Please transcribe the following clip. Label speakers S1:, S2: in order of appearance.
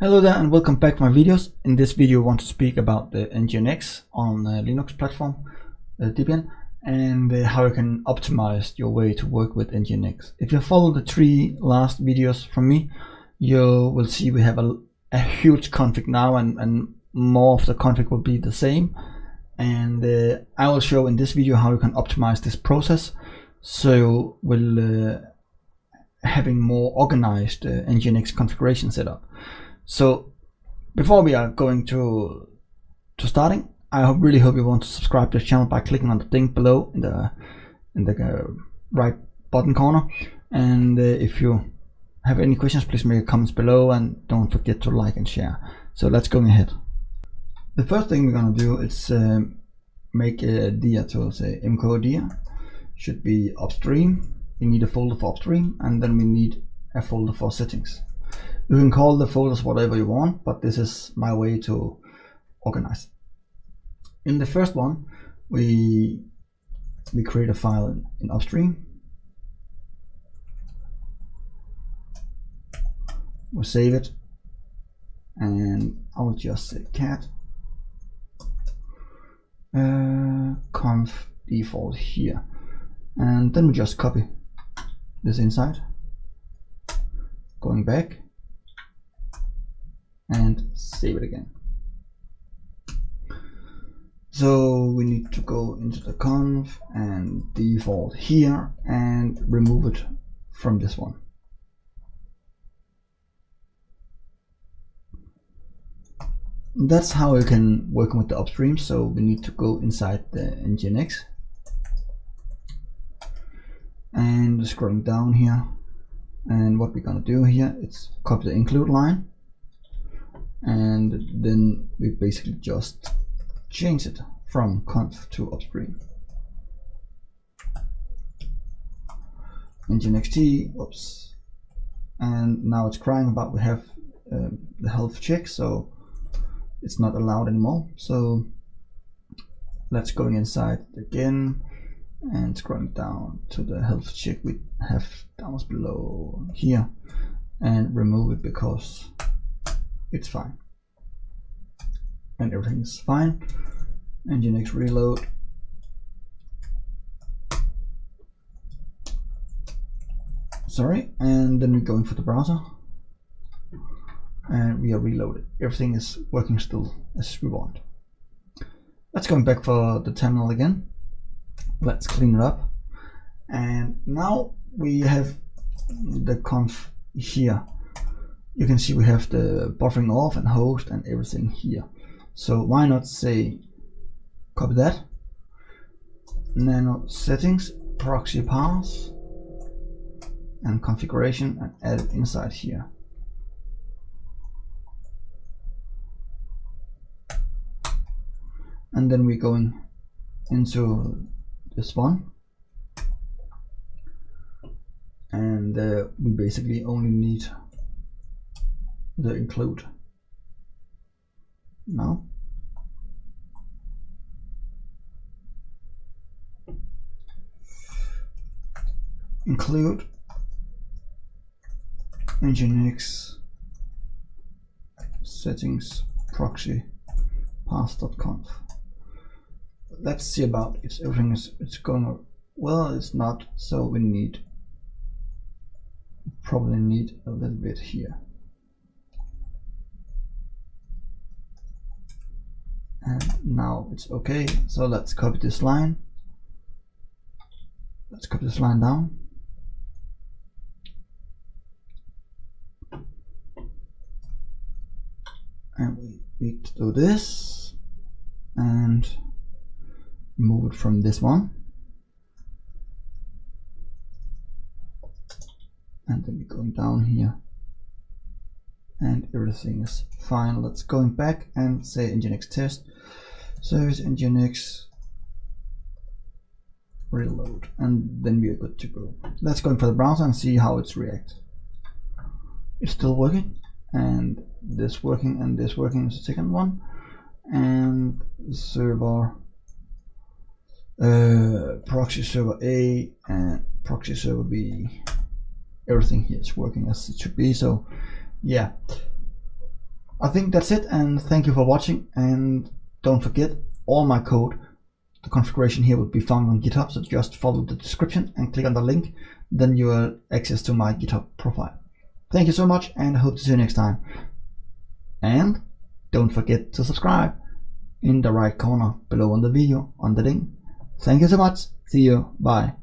S1: Hello there and welcome back to my videos. In this video I want to speak about the NGINX on the Linux platform, Debian, and how you can optimize your way to work with NGINX. If you follow the three last videos from me, you will see we have a huge config now, and more of the config will be the same. And I will show in this video how you can optimize this process, so we'll having more organized NGINX configuration setup. So before we are going to starting, I really hope you want to subscribe to the channel by clicking on the link below in the right bottom corner. And if you have any questions, please make comments below and don't forget to like and share. So let's go ahead. The first thing we're gonna do is make a dir to say mco dir should be upstream. We need a folder for upstream, and then we need a folder for settings. You can call the folders whatever you want, but this is my way to organize. In the first one, we create a file in upstream. We'll save it, and I will just say cat conf default here, and then we just copy this inside, going back, and save it again. So we need to go into the conf and default here and remove it from this one. That's how you can work with the upstream. So we need to go inside the NGINX and scrolling down here, and what we're gonna do here is copy the include line, and then we basically just change it from conf to upstream. NGINX, oops, and now it's crying about we have the health check, so it's not allowed anymore. So let's go inside again and scrolling down to the health check we have down below here and remove it because it's fine and everything's fine. NGINX reload, sorry, and then we're going for the browser and we are reloaded. Everything is working still as we want. Let's go back for the terminal again. Let's clean it up, and now we have the conf here. You can see we have the buffering off and host and everything here. So why not say copy that, nano settings, proxy paths and configuration, and add it inside here. And then we're going into this one, and we basically only need the include now. Include NGINX settings proxy path.conf. Let's see about if everything is going well. It's not, so we probably need a little bit here. And now it's okay. So let's copy this line. Let's copy this line down. And we need to do this and move it from this one. And then we're going down here and everything is fine. Let's going back and say NGINX test service NGINX reload, and then we are good to go. Let's go for the browser and see how it's react. It's still working, and this working, and this working is the second one, and server proxy server A and proxy server B, everything here is working as it should be. So yeah, I think that's it, and thank you for watching. And don't forget, all my code, the configuration here will be found on GitHub, so just follow the description and click on the link, then you will access to my GitHub profile. Thank you so much, and I hope to see you next time. And don't forget to subscribe in the right corner below on the video on the link. Thank you so much. See you. Bye.